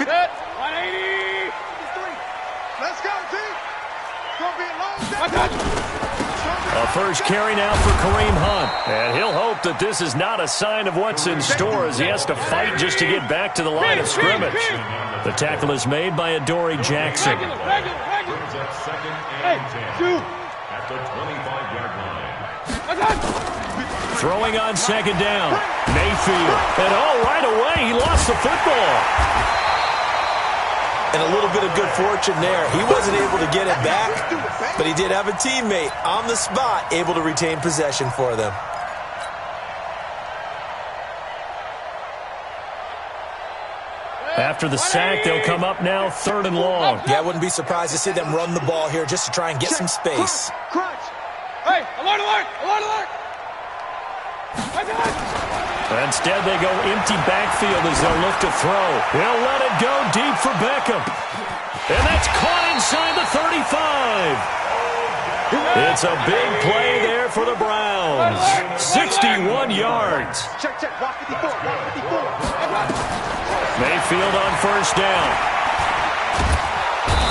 Set. 180. Let's go, T. It's going to be a long day. A first carry now for Kareem Hunt. And he'll hope that this is not a sign of what's in store as he has to fight just to get back to the line of scrimmage. The tackle is made by Adoree Jackson. Regular. Hey, 2. At the 25-yard line. Throwing on second down. Mayfield. And right away, he lost the football. And a little bit of good fortune there. He wasn't able to get it back, but he did have a teammate on the spot able to retain possession for them. After the sack, they'll come up now 3rd and long. Yeah, I wouldn't be surprised to see them run the ball here just to try and get some space. Crunch. Hey, alert. Instead, they go empty backfield as they'll look to throw. He'll let it go deep for Beckham. And that's caught inside the 35. It's a big play there for the Browns. 61 yards. Check. Walk 54. Mayfield on first down.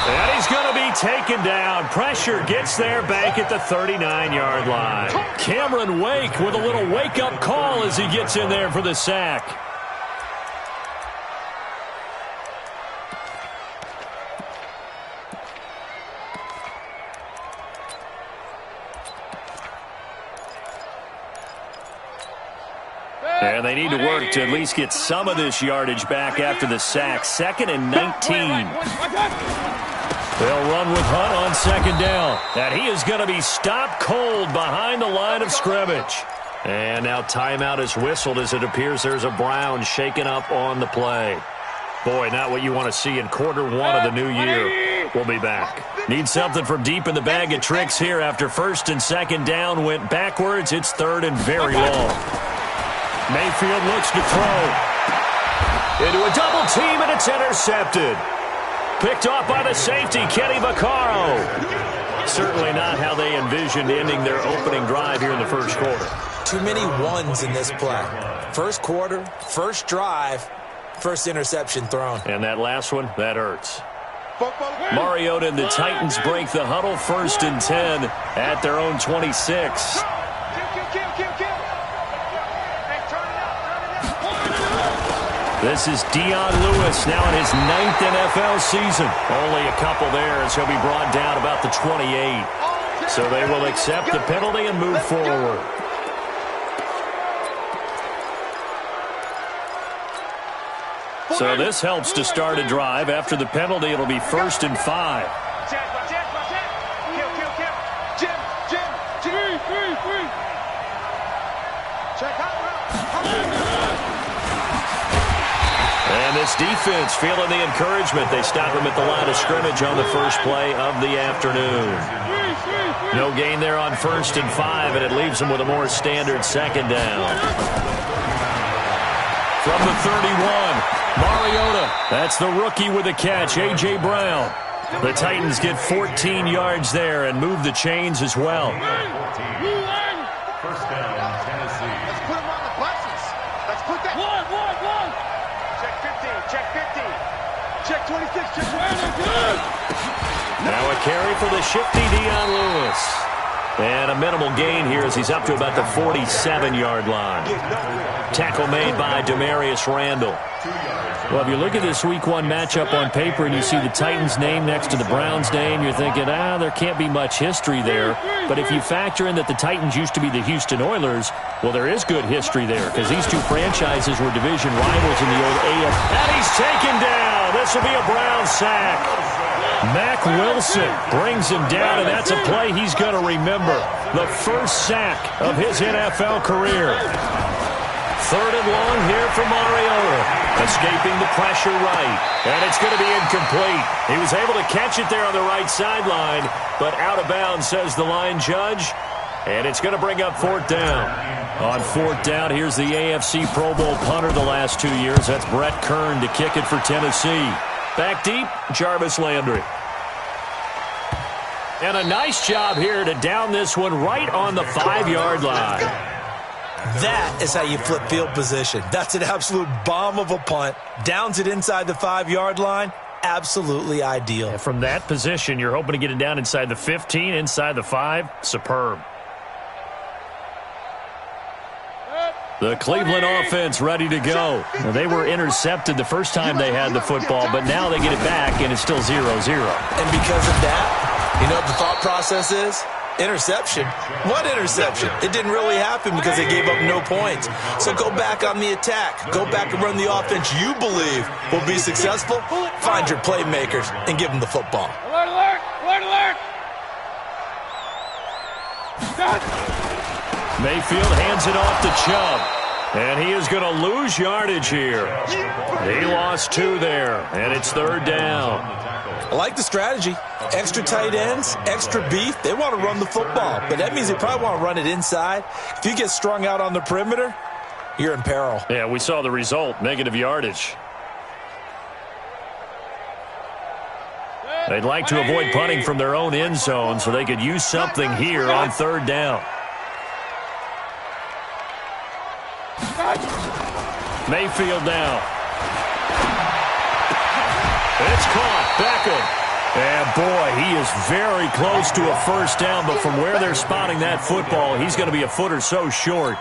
And he's going to be taken down. Pressure gets there back at the 39-yard line. Cameron Wake with a little wake-up call as he gets in there for the sack. And they need to work to at least get some of this yardage back after the sack. 2nd and 19. They'll run with Hunt on second down. And he is going to be stopped cold behind the line of scrimmage. And now timeout is whistled as it appears there's a Brown shaken up on the play. Boy, not what you want to see in quarter 1 of the new year. We'll be back. Need something from deep in the bag of tricks here after 1st and 2nd down went backwards. It's 3rd and very long. Mayfield looks to throw. Into a double team, and it's intercepted. Picked off by the safety, Kenny Vaccaro. Certainly not how they envisioned ending their opening drive here in the first quarter. Too many ones in this play. First quarter, first drive, first interception thrown. And that last one, that hurts. Mariota and the Titans break the huddle 1st and 10 at their own 26. This is Dion Lewis now in his 9th NFL season. Only a couple there as he'll be brought down about the 28. So they will accept the penalty and move forward. So this helps to start a drive. After the penalty, it'll be 1st and 5. And this defense feeling the encouragement. They stop him at the line of scrimmage on the first play of the afternoon. No gain there on 1st and 5, and it leaves them with a more standard second down. From the 31, Mariota. That's the rookie with the catch, A.J. Brown. The Titans get 14 yards there and move the chains as well. First down, Tennessee. Let's put them on the buses. Let's put that. One. Check 15. Check 26. Check 20. Now a carry for the shifty Dion Lewis. And a minimal gain here as he's up to about the 47-yard line. Tackle made by Demarius Randall. Well, if you look at this Week 1 matchup on paper and you see the Titans' name next to the Browns' name, you're thinking, there can't be much history there. But if you factor in that the Titans used to be the Houston Oilers, well, there is good history there because these two franchises were division rivals in the old AFC. And he's taken down. This will be a Brown sack. Mack Wilson brings him down, and that's a play he's going to remember. The first sack of his NFL career. 3rd and long here for Mariota. Escaping the pressure right. And it's going to be incomplete. He was able to catch it there on the right sideline, but out of bounds, says the line judge. And it's going to bring up 4th down. On 4th down, here's the AFC Pro Bowl punter the last 2 years. That's Brett Kern to kick it for Tennessee. Back deep, Jarvis Landry. And a nice job here to down this one right on the 5-yard line. That is how you flip field position. That's an absolute bomb of a punt. Downs it inside the 5-yard line. Absolutely ideal. And from that position, you're hoping to get it down inside the 15, inside the 5. Superb. The Cleveland offense ready to go. Now, they were intercepted the first time they had the football, but now they get it back, and it's still 0-0. And because of that, you know what the thought process is? Interception. What interception? It didn't really happen because they gave up no points. So go back on the attack. Go back and run the offense you believe will be successful. Find your playmakers and give them the football. Alert, alert! Alert, alert! Mayfield hands it off to Chubb. And he is going to lose yardage here. He lost 2 there, and it's 3rd down. I like the strategy. Extra tight ends, extra beef. They want to run the football, but that means they probably want to run it inside. If you get strung out on the perimeter, you're in peril. Yeah, we saw the result, negative yardage. They'd like to avoid punting from their own end zone so they could use something here on 3rd down. Mayfield now. It's caught. Beckham. And, boy, he is very close to a first down, but from where they're spotting that football, he's going to be a foot or so short.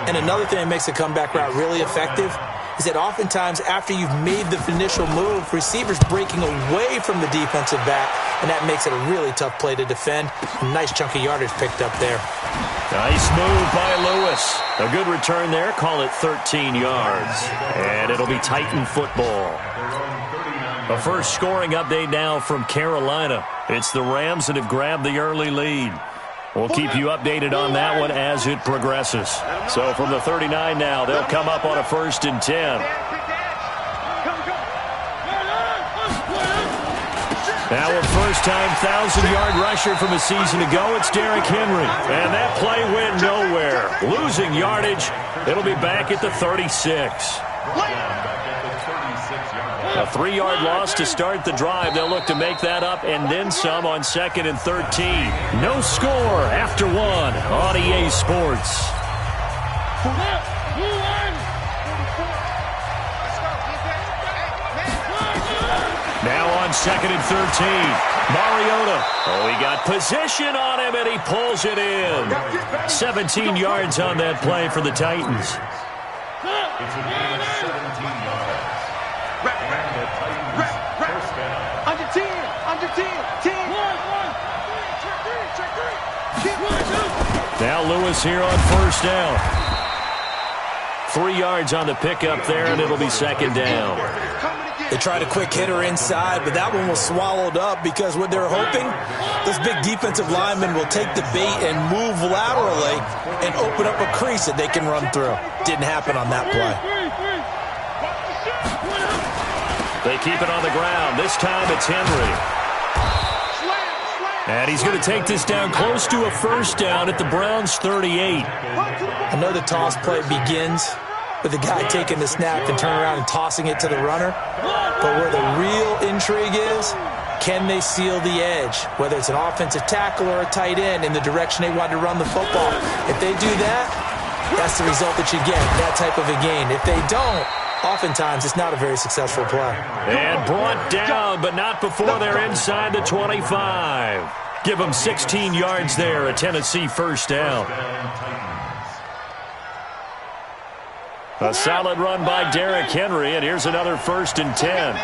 And another thing that makes a comeback route really effective is that oftentimes after you've made the initial move, receivers breaking away from the defensive back, and that makes it a really tough play to defend. A nice chunk of yardage picked up there. Nice move by Lewis. A good return there. Call it 13 yards. And it'll be Titan football. A first scoring update now from Carolina. It's the Rams that have grabbed the early lead. We'll keep you updated on that one as it progresses. So from the 39 now, they'll come up on a 1st and 10. Now a first-time 1,000-yard rusher from a season ago, it's Derrick Henry. And that play went nowhere. Losing yardage, it'll be back at the 36. A 3-yard loss to start the drive. They'll look to make that up and then some on 2nd and 13. No score after 1 on EA Sports. Now on 2nd and 13. Mariota. Oh, he got position on him, and he pulls it in. 17 yards on that play for the Titans. It's a gain of 17 yards. Under 10, under 10, 10. Now Lewis here on 1st down. 3 yards on the pickup there, and it'll be 2nd down. They tried a quick hitter inside, but that one was swallowed up because what they're hoping, those big defensive linemen will take the bait and move laterally and open up a crease that they can run through. Didn't happen on that play. They keep it on the ground. This time it's Henry. And he's going to take this down close to a 1st down at the Browns' 38. I know the toss play begins with the guy taking the snap and turning around and tossing it to the runner. But where the real intrigue is, can they seal the edge? Whether it's an offensive tackle or a tight end in the direction they want to run the football. If they do that, that's the result that you get, that type of a gain. If they don't, oftentimes it's not a very successful play. And brought down, but not before they're inside the 25. Give them 16 yards there, a Tennessee 1st down. A solid run by Derrick Henry, and here's another 1st and 10.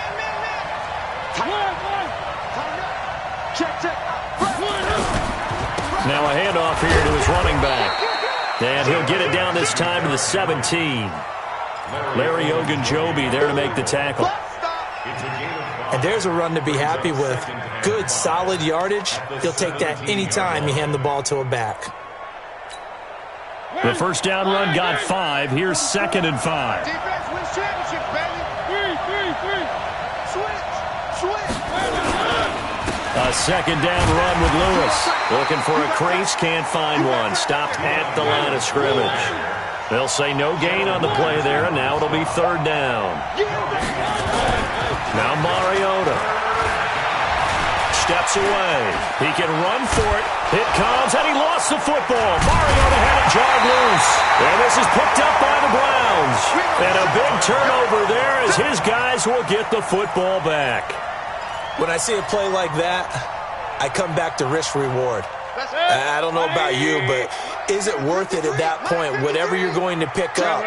Now a handoff here to his running back. And he'll get it down this time to the 17. Larry Ogunjobi there to make the tackle. And there's a run to be happy with. Good, solid yardage. He'll take that anytime you hand the ball to a back. The 1st down run got 5. Here's 2nd and 5. Defense wins championships, baby. Switch. A 2nd down run with Lewis. Looking for a crease, can't find one. Stopped at the line of scrimmage. They'll say no gain on the play there, and now it'll be 3rd down. Now Mariota. steps away. He can run for it. It comes, and he lost the football. Mariota had it jarred loose. And this is picked up by the Browns. And a big turnover there as his guys will get the football back. When I see a play like that, I come back to risk-reward. I don't know about you, but is it worth it at that point, whatever you're going to pick up,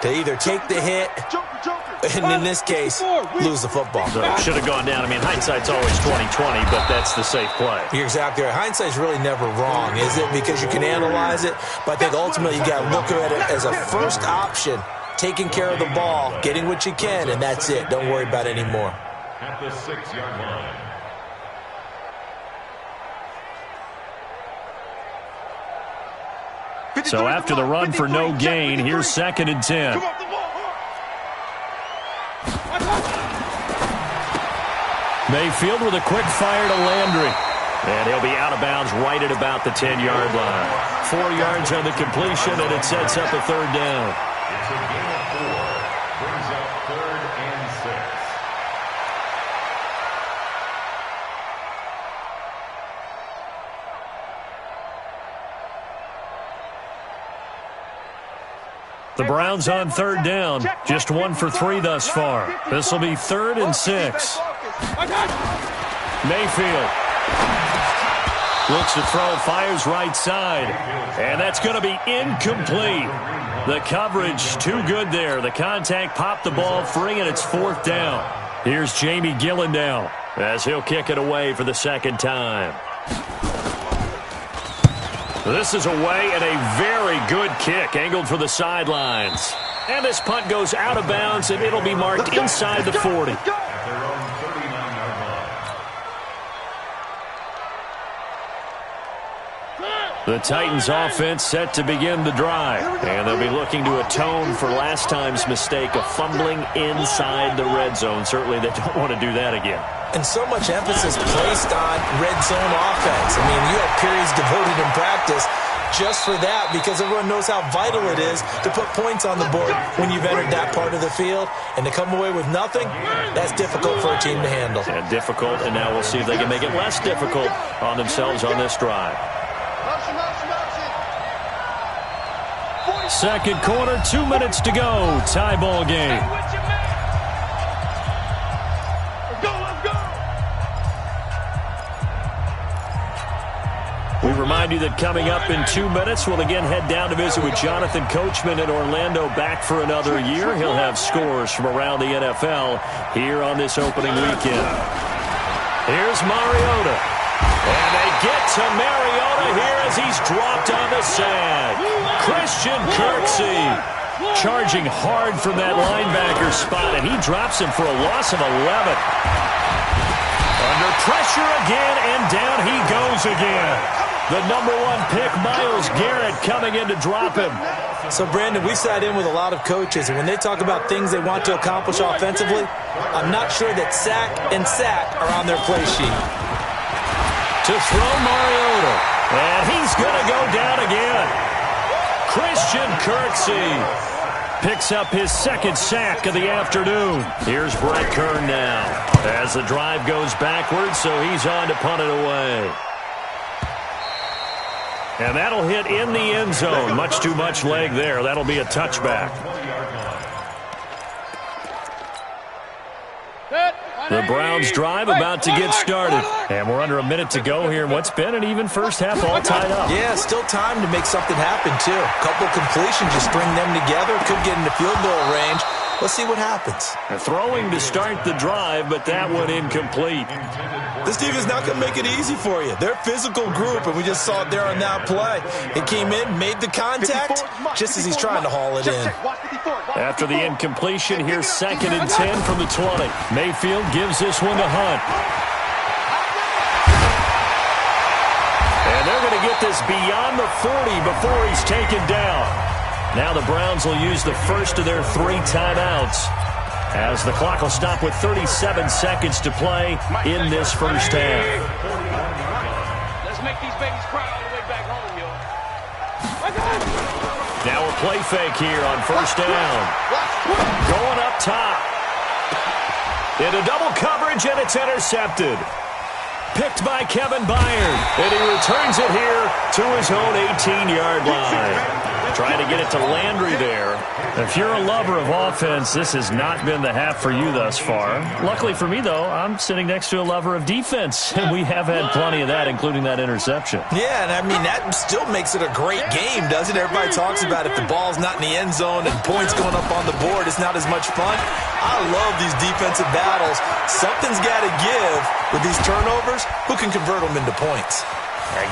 to either take the hit, and in this case, lose the football? So should have gone down. I mean, hindsight's always 20/20, but that's the safe play. You're exactly right. Hindsight's really never wrong, is it? Because you can analyze it, but I think ultimately you got to look at it as a first option, taking care of the ball, getting what you can, and that's it. Don't worry about it anymore. At the 6-yard line. So after the run for no gain, here's 2nd and 10. Mayfield with a quick fire to Landry. And he'll be out of bounds right at about the 10-yard line. 4 yards on the completion, and it sets up a 3rd down. It's a gain of 4. Brings up 3rd and 6. The Browns on 3rd down. Just 1 for 3 thus far. This will be 3rd and 6. Mayfield looks to throw, fires right side. And that's going to be incomplete. The coverage too good there. The contact popped the ball free, and it's 4th down. Here's Jamie Gillendow as he'll kick it away for the 2nd time. This is away and a very good kick, angled for the sidelines. And this punt goes out of bounds, and it'll be marked inside the 40. At their own 39-yard line. The Titans offense set to begin the drive. And they'll be looking to atone for last time's mistake of fumbling inside the red zone. Certainly they don't want to do that again. And so much emphasis placed on red zone offense. I mean, you have periods devoted in practice just for that, because everyone knows how vital it is to put points on the board when you've entered that part of the field. And to come away with nothing, that's difficult for a team to handle. And difficult, and now we'll see if they can make it less difficult on themselves on this drive. 2nd quarter, 2 minutes to go. Tie ball game. We remind you that coming up in 2 minutes, we'll again head down to visit with Jonathan Coachman in Orlando, back for another year. He'll have scores from around the NFL here on this opening weekend. Here's Mariota. And they get to Mariota here as he's dropped on the sand. Christian Kirksey charging hard from that linebacker spot, and he drops him for a loss of 11. Under pressure again, and down he goes again. The number 1 pick, Myles Garrett, coming in to drop him. So, Brandon, we sat in with a lot of coaches, and when they talk about things they want to accomplish offensively, I'm not sure that sack and sack are on their play sheet. To throw Mariota, and he's going to go down again. Christian Kirksey picks up his 2nd sack of the afternoon. Here's Brett Kern now as the drive goes backwards, so he's on to punt it away. And that'll hit in the end zone. Much too much leg there. That'll be a touchback. The Browns drive about to get started. And we're under a minute to go here in what's been an even first half, all tied up. Yeah, still time to make something happen, too. A couple completions, you string them together, could get into field goal range. Let's see what happens. Throwing to start the drive, but that one incomplete. This defense not going to make it easy for you. They're a physical group, and we just saw it there on that play. It came in, made the contact, just as he's trying to haul it in. After the incompletion, here's 2nd and 10 from the 20. Mayfield gives this one to Hunt. And they're going to get this beyond the 40 before he's taken down. Now the Browns will use the first of their 3 timeouts, as the clock will stop with 37 seconds to play in this first half. Let's make these babies cry all the way back home, yo. Now a play fake here on 1st down. Going up top. Into double coverage, and it's intercepted. Picked by Kevin Byard. And he returns it here to his own 18-yard line. Trying to get it to Landry there. If you're a lover of offense, this has not been the half for you thus far. Luckily for me, though, I'm sitting next to a lover of defense, and we have had plenty of that, including that interception. Yeah, and I mean, that still makes it a great game, doesn't it? Everybody talks about if the ball's not in the end zone and points going up on the board, it's not as much fun. I love these defensive battles. Something's got to give with these turnovers. Who can convert them into points?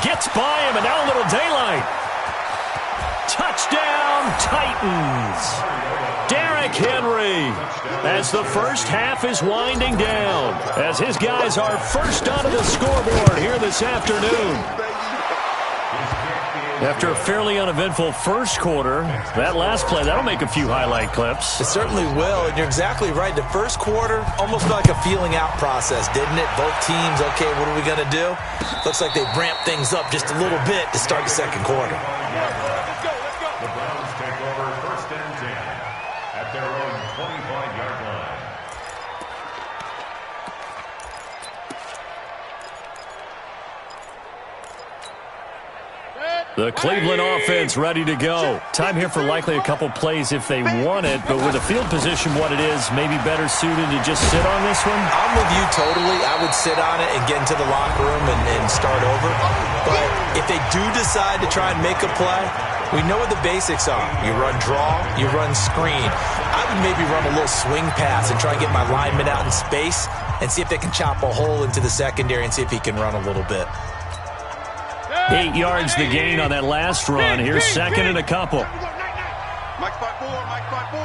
Gets by him, and now a little daylight. Touchdown, Titans. Derrick Henry as the first half is winding down, as his guys are first onto the scoreboard here this afternoon. After a fairly uneventful first quarter, that last play, that'll make a few highlight clips. It certainly will, and you're exactly right. The first quarter almost like a feeling out process, didn't it? Both teams, okay, what are we going to do? Looks like they ramped things up just a little bit to start the second quarter. The Browns take over first and 10 at their own 25-yard line. The Cleveland offense ready to go. Time here for likely a couple plays if they want it, but with the field position what it is, maybe better suited to just sit on this one? I'm with you totally. I would sit on it and get into the locker room and start over. But if they do decide to try and make a play, we know what the basics are. You run draw, you run screen. I would maybe run a little swing pass and try and get my lineman out in space and see if they can chop a hole into the secondary and see if he can run a little bit. 8 yards the gain on that last run. Here's second and a couple. Mike spot 4, Mike spot 4,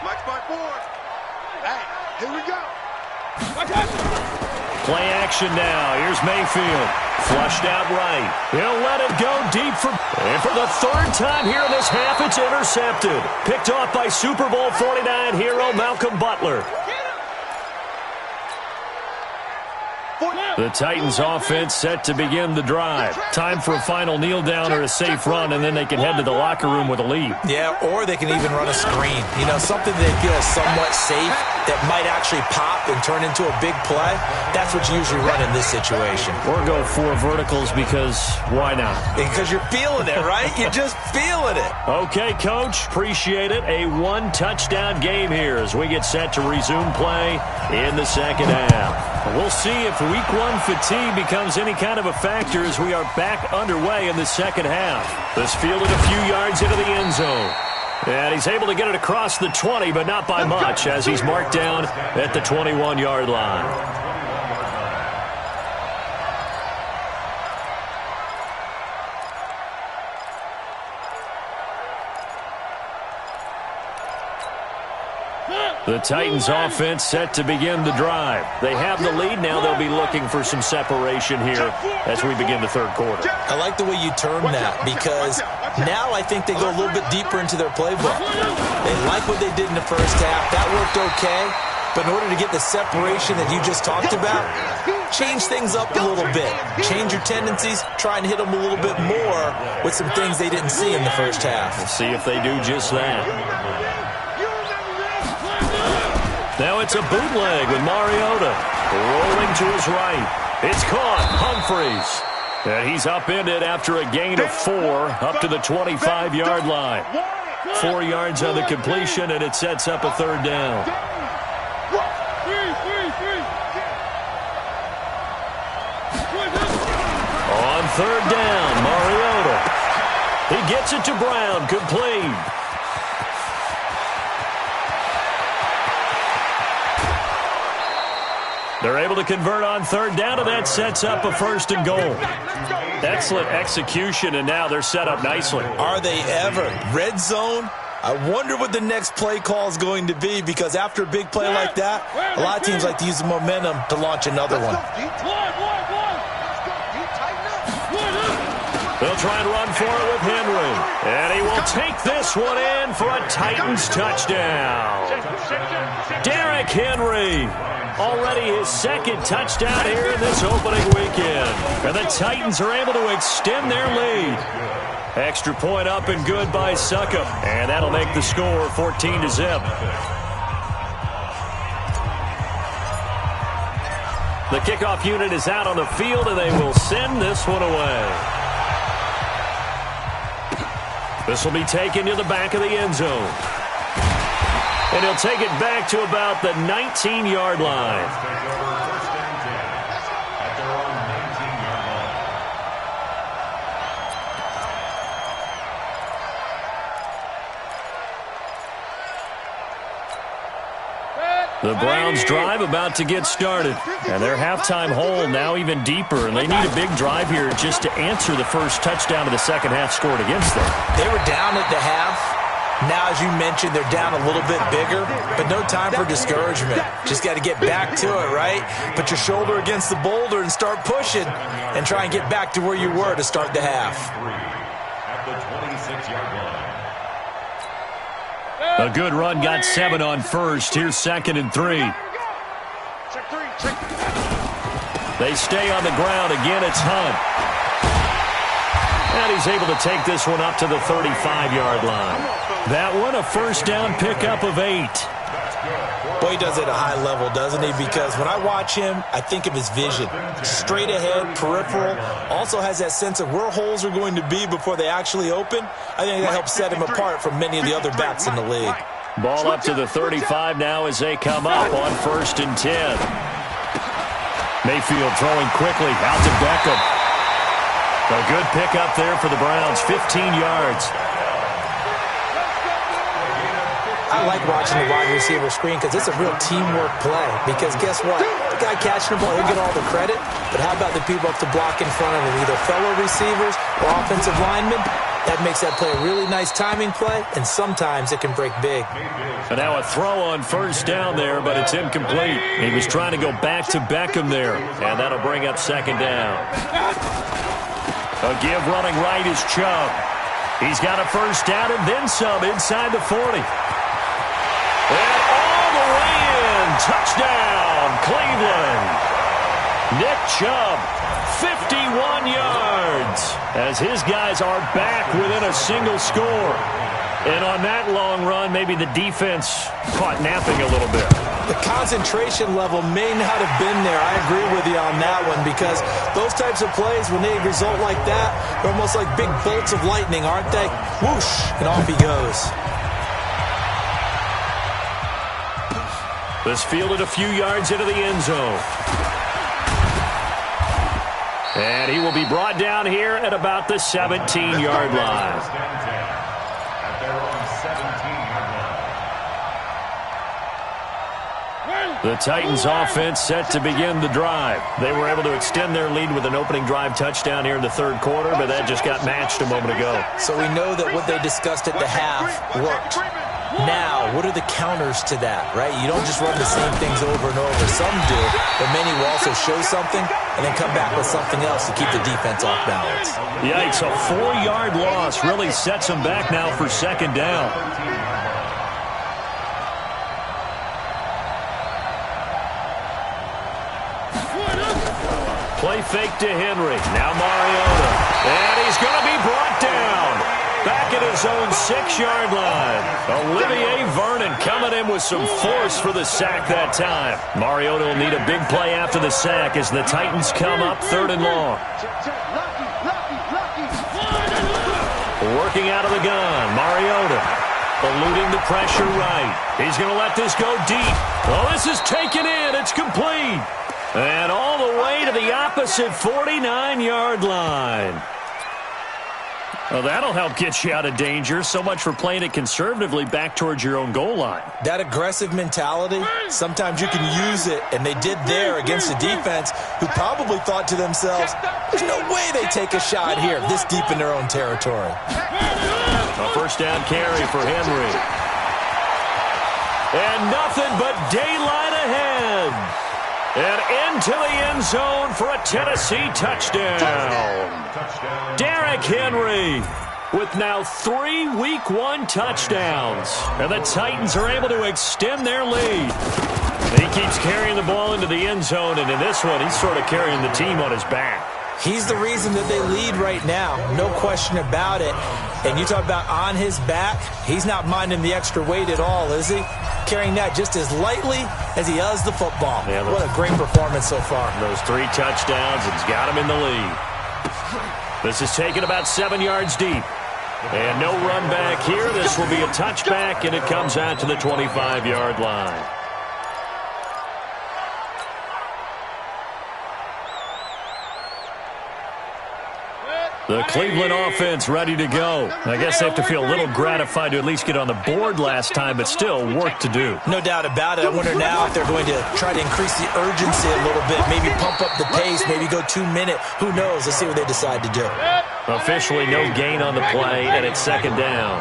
Mike spot 4. Hey, here we go. Play action now. Here's Mayfield. Flushed out right. He'll let it go deep and for the third time here in this half, it's intercepted. Picked off by Super Bowl 49 hero Malcolm Butler. The Titans offense set to begin the drive. Time for a final kneel down or a safe run, and then they can head to the locker room with a lead. Yeah, or they can even run a screen. You know, something they feel somewhat safe that might actually pop and turn into a big play. That's what you usually run in this situation. Or go 4 verticals because why not? Because you're feeling it, right? You're just feeling it. Okay, Coach. Appreciate it. A 1-touchdown game here as we get set to resume play in the second half. We'll see if Week 1 fatigue becomes any kind of a factor as we are back underway in the second half. This fielded a few yards into the end zone. And he's able to get it across the 20, but not by much as he's marked down at the 21-yard line. The Titans offense set to begin the drive. They have the lead. Now they'll be looking for some separation here as we begin the third quarter. I like the way you term that because now I think they go a little bit deeper into their playbook. They like what they did in the first half. That worked okay. But in order to get the separation that you just talked about, change things up a little bit. Change your tendencies. Try and hit them a little bit more with some things they didn't see in the first half. We'll see if they do just that. Now it's a bootleg with Mariota. Rolling to his right. It's caught. Humphreys. And he's upended after a gain of 4 up to the 25-yard line. 4 yards on the completion, and it sets up a third down. On third down, Mariota. He gets it to Brown. Complete. They're able to convert on third down, and that sets up a first and goal. Excellent execution, and now they're set up nicely. Are they ever? Red zone? I wonder what the next play call is going to be because after a big play like that, a lot of teams like to use the momentum to launch another one. They'll try and run for it with Henry. And he will take this one in for a Titans touchdown. Derrick Henry. Already his second touchdown here in this opening weekend. And the Titans are able to extend their lead. Extra point up and good by Succop. And that'll make the score 14-0. The kickoff unit is out on the field, and they will send this one away. This will be taken to the back of the end zone. And he'll take it back to about the 19-yard line. The Browns drive about to get started. And their halftime hole now even deeper. And they need a big drive here just to answer the first touchdown of the second half scored against them. They were down at the half. Now, as you mentioned, they're down a little bit bigger, but no time for discouragement. Just got to get back to it, right? Put your shoulder against the boulder and start pushing and try and get back to where you were to start the half. At the 26-yard line. A good run got 7 on first. Here's 2nd and 3. Check 3, check. They stay on the ground. Again, it's Hunt. And he's able to take this one up to the 35-yard line. That one, a first down pickup of 8. Boy, he does it at a high level, doesn't he? Because when I watch him, I think of his vision. Straight ahead, peripheral. Also has that sense of where holes are going to be before they actually open. I think that helps set him apart from many of the other backs in the league. Ball up to the 35 now as they come up on 1st and 10. Mayfield throwing quickly out to Beckham. A good pickup there for the Browns, 15 yards. I like watching the wide receiver screen because it's a real teamwork play. Because guess what? The guy catching the ball, he'll get all the credit. But how about the people up to block in front of him, either fellow receivers or offensive linemen? That makes that play a really nice timing play, and sometimes it can break big. And now a throw on first down there, but it's incomplete. He was trying to go back to Beckham there, and that'll bring up 2nd down. A give running right is Chubb. He's got a first down and then some inside the 40. And all the way in. Touchdown, Cleveland. Nick Chubb, 51 yards, as his guys are back within a single score. And on that long run, maybe the defense caught napping a little bit. The concentration level may not have been there. I agree with you on that one because those types of plays, when they result like that, they're almost like big bolts of lightning, aren't they? Whoosh, and off he goes. This fielded a few yards into the end zone. And he will be brought down here at about the 17-yard line. At their own 17-yard line. The Titans offense set to begin the drive. They were able to extend their lead with an opening drive touchdown here in the 3rd quarter, but that just got matched a moment ago. So we know that what they discussed at the half worked. Now, what are the counters to that, right? You don't just run the same things over and over. Some do, but many will also show something and then come back with something else to keep the defense off balance. Yikes, a 4-yard loss really sets them back now for 2nd down. Play fake to Henry. Now Mariota. And he's going to be brought down. Back at his own 6-yard line. Olivier Vernon coming in with some force for the sack that time. Mariota will need a big play after the sack as the Titans come up 3rd and long. Working out of the gun, Mariota eluding the pressure right. He's going to let this go deep. Oh, this is taken in. It's complete. And all the way to the opposite 49-yard line. Well, that'll help get you out of danger. So much for playing it conservatively back towards your own goal line. That aggressive mentality, sometimes you can use it, and they did there against a defense who probably thought to themselves, there's no way they take a shot here this deep in their own territory. A first down carry for Henry. And nothing but daylight ahead. And into the end zone for a Tennessee touchdown. Derrick Henry with now 3 Week 1 touchdowns. And the Titans are able to extend their lead. He keeps carrying the ball into the end zone, and in this one, he's sort of carrying the team on his back. He's the reason that they lead right now. No question about it. And you talk about on his back, he's not minding the extra weight at all, is he? Carrying that just as lightly as he does the football. Yeah, what a great performance so far. Those 3 touchdowns, it's got him in the lead. This is taken about 7 yards deep. And no run back here. This will be a touchback, and it comes out to the 25-yard line. The Cleveland offense ready to go. I guess they have to feel a little gratified to at least get on the board last time, but still work to do. No doubt about it. I wonder now if they're going to try to increase the urgency a little bit, maybe pump up the pace, maybe go 2-minute. Who knows? Let's see what they decide to do. Officially no gain on the play, and it's second down.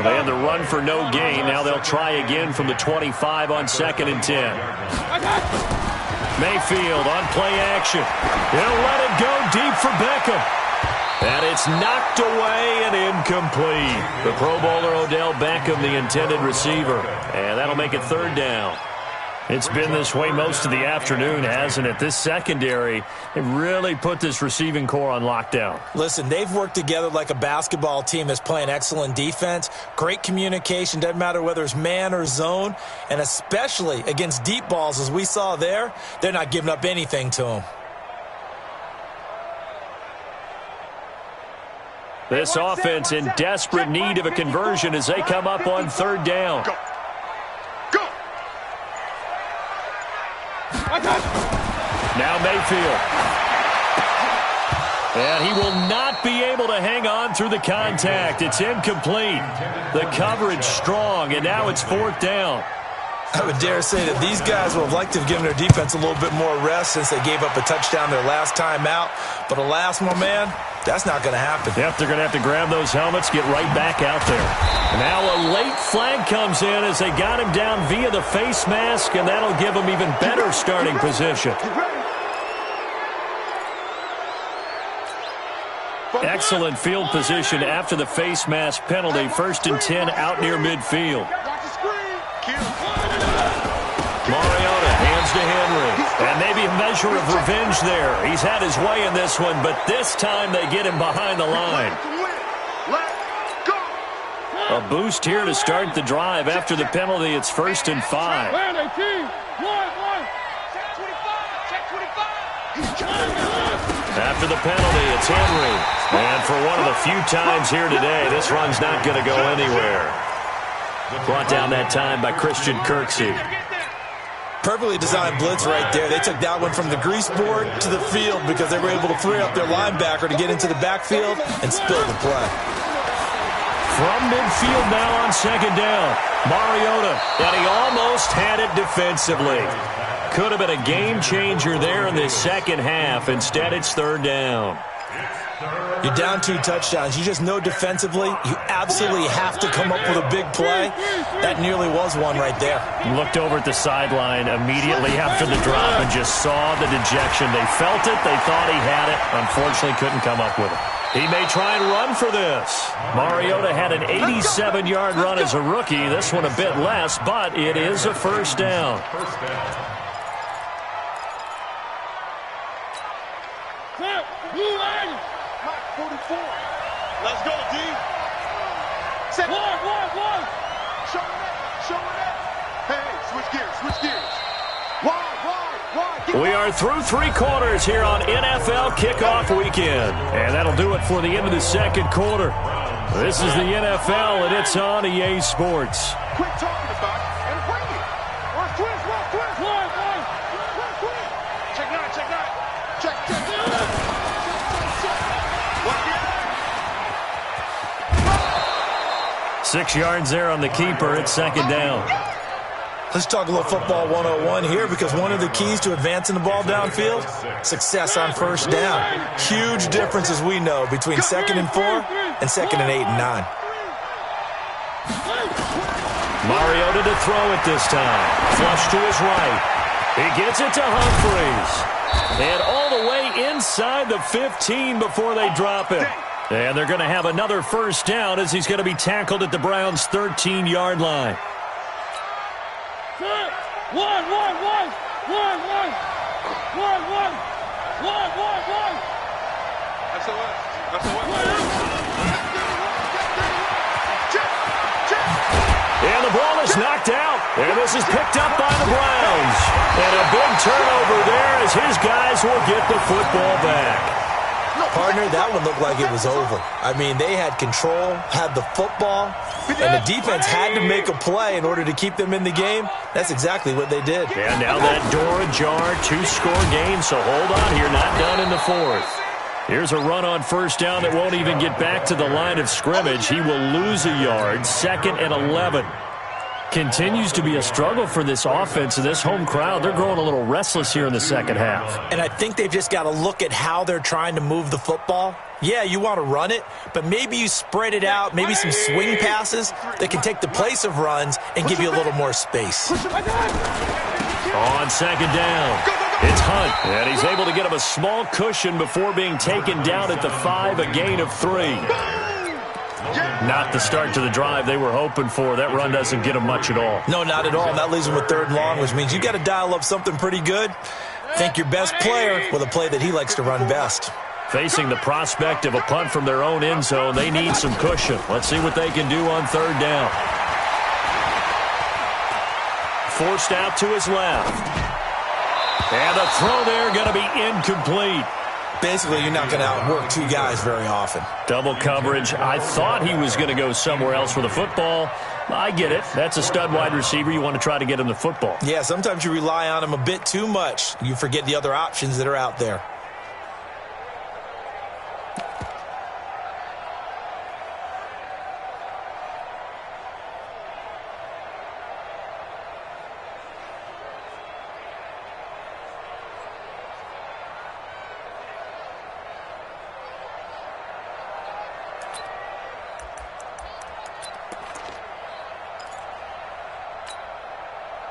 They had the run for no gain. Now they'll try again from the 25 on 2nd and 10. Mayfield on play action. He'll let it go deep for Beckham. And it's knocked away and incomplete. The Pro Bowler Odell Beckham, the intended receiver. And that'll make it 3rd down. It's been this way most of the afternoon, hasn't it? This secondary, it really put this receiving core on lockdown. Listen, they've worked together like a basketball team that's playing excellent defense. Great communication, doesn't matter whether it's man or zone. And especially against deep balls, as we saw there, they're not giving up anything to them. This offense in desperate need of a conversion as they come up on 3rd down. Now Mayfield. And he will not be able to hang on through the contact. It's incomplete. The coverage strong, and now it's 4th down. I would dare say that these guys would have liked to have given their defense a little bit more rest since they gave up a touchdown their last time out. But alas, my man, that's not going to happen. Yep, they're going to have to grab those helmets, get right back out there. Now a late flag comes in as they got him down via the face mask, and that'll give him even better starting position. Excellent field position after the face mask penalty. 1st and 10 out near midfield. Mariota hands to Henry. And maybe a measure of revenge there. He's had his way in this one, but this time they get him behind the line. A boost here to start the drive. After the penalty, it's 1st and 5. After the penalty, it's Henry. And for one of the few times here today, this run's not going to go anywhere. Brought down that time by Christian Kirksey. Perfectly designed blitz right there. They took that one from the grease board to the field because they were able to free up their linebacker to get into the backfield and spill the play. From midfield now on 2nd down. Mariota, and he almost had it defensively. Could have been a game changer there in this second half. Instead, it's 3rd down. You're down 2 touchdowns. You just know defensively you absolutely have to come up with a big play. That nearly was one right there. Looked over at the sideline immediately after the drop and just saw the dejection. They felt it. They thought he had it. Unfortunately, couldn't come up with it. He may try and run for this. Mariota had an 87-yard run as a rookie. This one a bit less, but it is a 1st down. Let's go, D. Set. One. Showing it. Hey, switch gears. Wide. We are through 3 quarters here on NFL Kickoff Weekend. And that'll do it for the end of the 2nd quarter. This is the NFL, and it's on EA Sports. Quit talking about it and bring it. One. Check 9. Check. 6 yards there on the keeper. It's 2nd down. Let's talk a little football 101 here because one of the keys to advancing the ball downfield, success on 1st down. Huge difference, as we know, between 2nd and 4 and 2nd and 8 and 9. Mariota to throw it this time. Flush to his right. He gets it to Humphries. And all the way inside the 15 before they drop it. And they're going to have another 1st down as he's going to be tackled at the Browns' 13-yard line. One. And the ball is knocked out. And this is picked up by the Browns. And a big turnover there as his guys will get the football back. Partner, that one looked like it was over. I mean, they had control, had the football, and the defense had to make a play in order to keep them in the game. That's exactly what they did. And now that door ajar, 2-score game, so hold on here, not done in the fourth. Here's a run on first down that won't even get back to the line of scrimmage. He will lose a yard, 2nd and 11. Continues to be a struggle for this offense and this home crowd. They're growing a little restless here in the second half. And I think they've just got to look at how they're trying to move the football. Yeah, you want to run it, but maybe you spread it out, maybe some swing passes that can take the place of runs and give you a little more space. On second down, it's Hunt, and he's able to get him a small cushion before being taken down at the 5, a gain of 3. Not the start to the drive they were hoping for. That run doesn't get them much at all. No, not at all. And that leaves them with 3rd and long, which means you got to dial up something pretty good. Think your best player with a play that he likes to run best. Facing the prospect of a punt from their own end zone, they need some cushion. Let's see what they can do on 3rd down. Forced out to his left. And the throw there going to be incomplete. Basically, you're not going to outwork 2 guys very often. Double coverage. I thought he was going to go somewhere else with the football. I get it. That's a stud wide receiver. You want to try to get him the football. Yeah, sometimes you rely on him a bit too much. You forget the other options that are out there.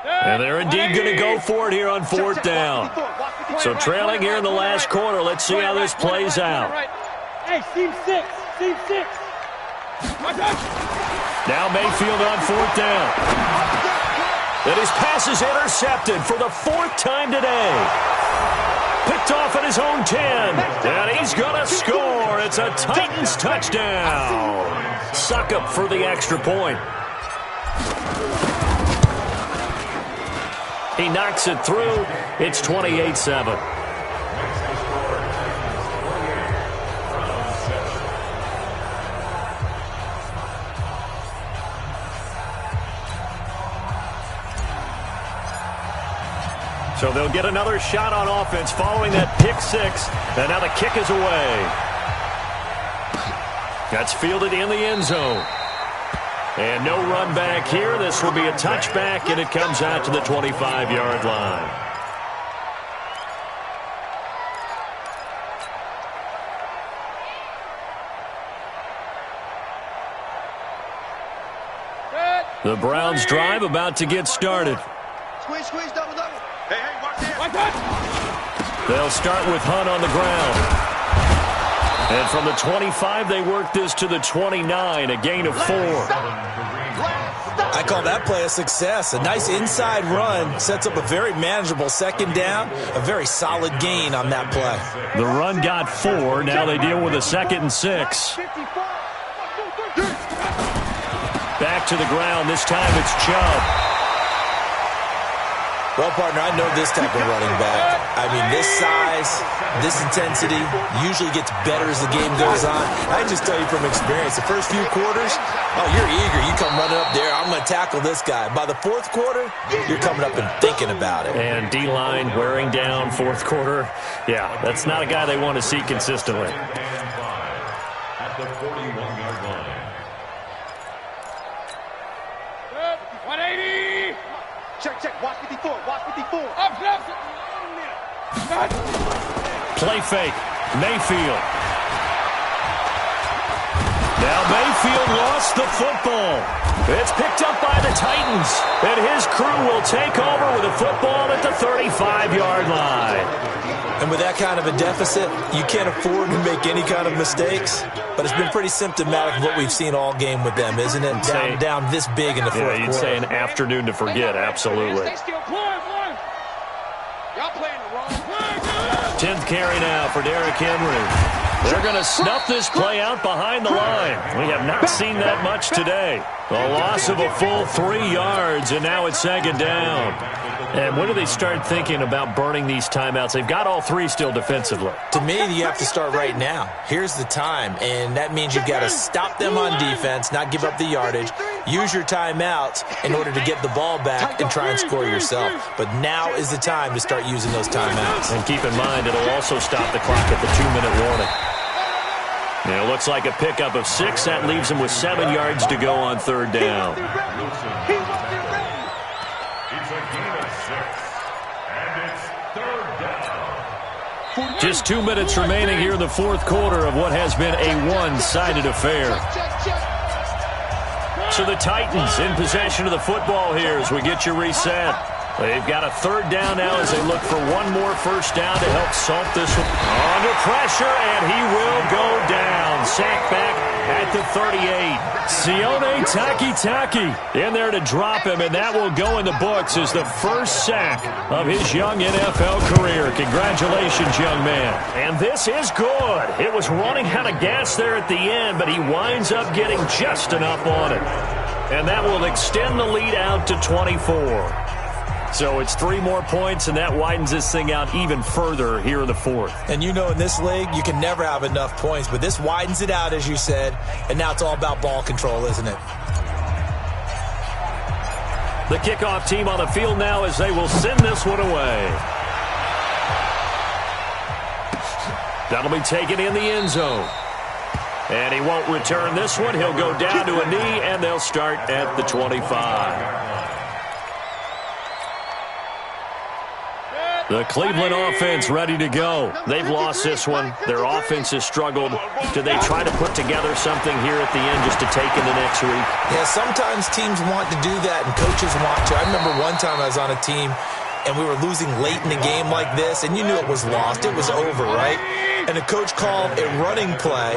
And they're indeed going to go for it here on 4th down. So trailing here in the last quarter. Let's see how this plays out. Hey, Steve 6. Steve 6. Now Mayfield on 4th down. And his pass is intercepted for the 4th time today. Picked off at his own 10. And he's going to score. It's a Titans touchdown. Suckup for the extra point. He knocks it through. It's 28-7. So they'll get another shot on offense following that pick 6. And now the kick is away. That's fielded in the end zone. And no run back here. This will be a touchback, and it comes out to the 25-yard line. The Browns drive about to get started. Squeeze, double. Hey, watch this. They'll start with Hunt on the ground. And from the 25, they work this to the 29, a gain of 4. I call that play a success. A nice inside run sets up a very manageable 2nd down, a very solid gain on that play. The run got 4. Now they deal with a 2nd and 6. Back to the ground. This time it's Chubb. Well, partner, I know this type of running back. I mean, this size, this intensity usually gets better as the game goes on. I can just tell you from experience, the first few quarters, oh, you're eager. You come running up there, I'm going to tackle this guy. By the 4th quarter, you're coming up and thinking about it. And D-line wearing down 4th quarter. Yeah, that's not a guy they want to see consistently. At the 41-yard line. 180. Check. Watch 54. Play fake. Mayfield. Now Mayfield lost the football. It's picked up by the Titans. And his crew will take over with the football at the 35-yard line. And with that kind of a deficit, you can't afford to make any kind of mistakes. But it's been pretty symptomatic of what we've seen all game with them, isn't it? Down this big in the 4th quarter. You'd say an afternoon to forget, absolutely. Stay still. Y'all playing the wrong play. 10th carry now for Derrick Henry. They're going to snuff this play out behind the line. We have not seen that much today. A loss of a full 3 yards, and now it's 2nd down. And when do they start thinking about burning these timeouts? They've got all 3 still defensively. To me, you have to start right now. Here's the time, and that means you've got to stop them on defense, not give up the yardage, use your timeouts in order to get the ball back and try and score yourself. But now is the time to start using those timeouts. And keep in mind, it'll also stop the clock at the 2-minute warning. And it looks like a pickup of 6. That leaves him with 7 yards to go on 3rd down. It's a gain of 6, and it's 3rd down. Just 2 minutes remaining here in the 4th quarter of what has been a one-sided affair. So the Titans in possession of the football here as we get you reset. They've got a 3rd down now as they look for one more 1st down to help salt this one. Under pressure, and he will go down. Sack back at the 38. Sione Takitaki in there to drop him, and that will go in the books as the first sack of his young NFL career. Congratulations, young man. And this is good. It was running out of gas there at the end, but he winds up getting just enough on it. And that will extend the lead out to 24. So it's 3 more points, and that widens this thing out even further here in the 4th. And you know in this league, you can never have enough points, but this widens it out, as you said, and now it's all about ball control, isn't it? The kickoff team on the field now as they will send this one away. That'll be taken in the end zone. And he won't return this one. He'll go down to a knee, and they'll start at the 25. The Cleveland offense ready to go. They've lost this one. Their offense has struggled. Do they try to put together something here at the end just to take into next week? Yeah, sometimes teams want to do that and coaches want to. I remember one time I was on a team and we were losing late in the game like this, and you knew it was lost. It was over, right? And the coach called a running play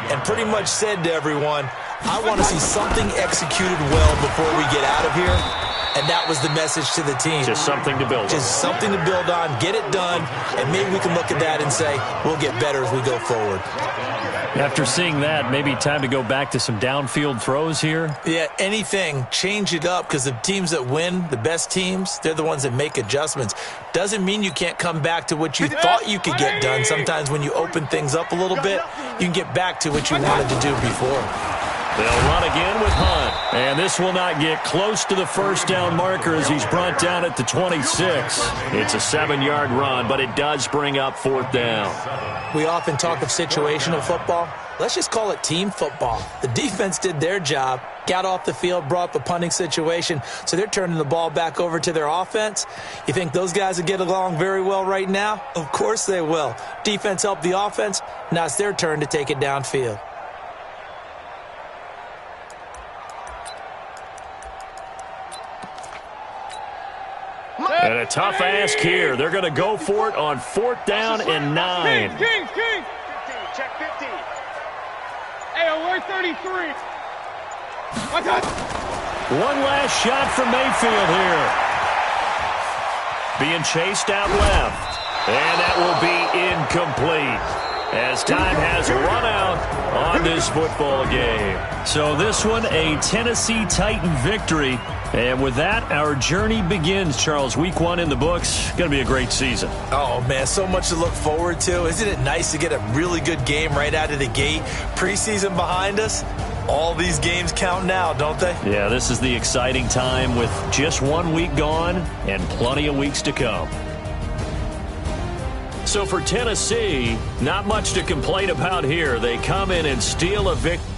and pretty much said to everyone, I want to see something executed well before we get out of here. And that was the message to the team. Just something to build on. Just something to build on, get it done, and maybe we can look at that and say, we'll get better as we go forward. After seeing that, maybe time to go back to some downfield throws here? Yeah, anything. Change it up, because the teams that win, the best teams, they're the ones that make adjustments. Doesn't mean you can't come back to what you thought you could get done. Sometimes when you open things up a little bit, you can get back to what you wanted to do before. They'll run again with Hunt. And this will not get close to the 1st down marker as he's brought down at the 26. It's a 7-yard run, but it does bring up 4th down. We often talk of situational football. Let's just call it team football. The defense did their job, got off the field, brought up a punting situation, so they're turning the ball back over to their offense. You think those guys will get along very well right now? Of course they will. Defense helped the offense. Now it's their turn to take it downfield. And a tough ask here. They're going to go for it on 4th down and 9. King. Check 50. Hey, we're 33. Watch out. One last shot from Mayfield here. Being chased out left. And that will be incomplete as time has run out on this football game. So this one, a Tennessee Titan victory. And with that, our journey begins, Charles. Week 1 in the books. Going to be a great season. Oh, man, so much to look forward to. Isn't it nice to get a really good game right out of the gate? Preseason behind us. All these games count now, don't they? Yeah, this is the exciting time with just 1 week gone and plenty of weeks to come. So for Tennessee, not much to complain about here. They come in and steal a victory.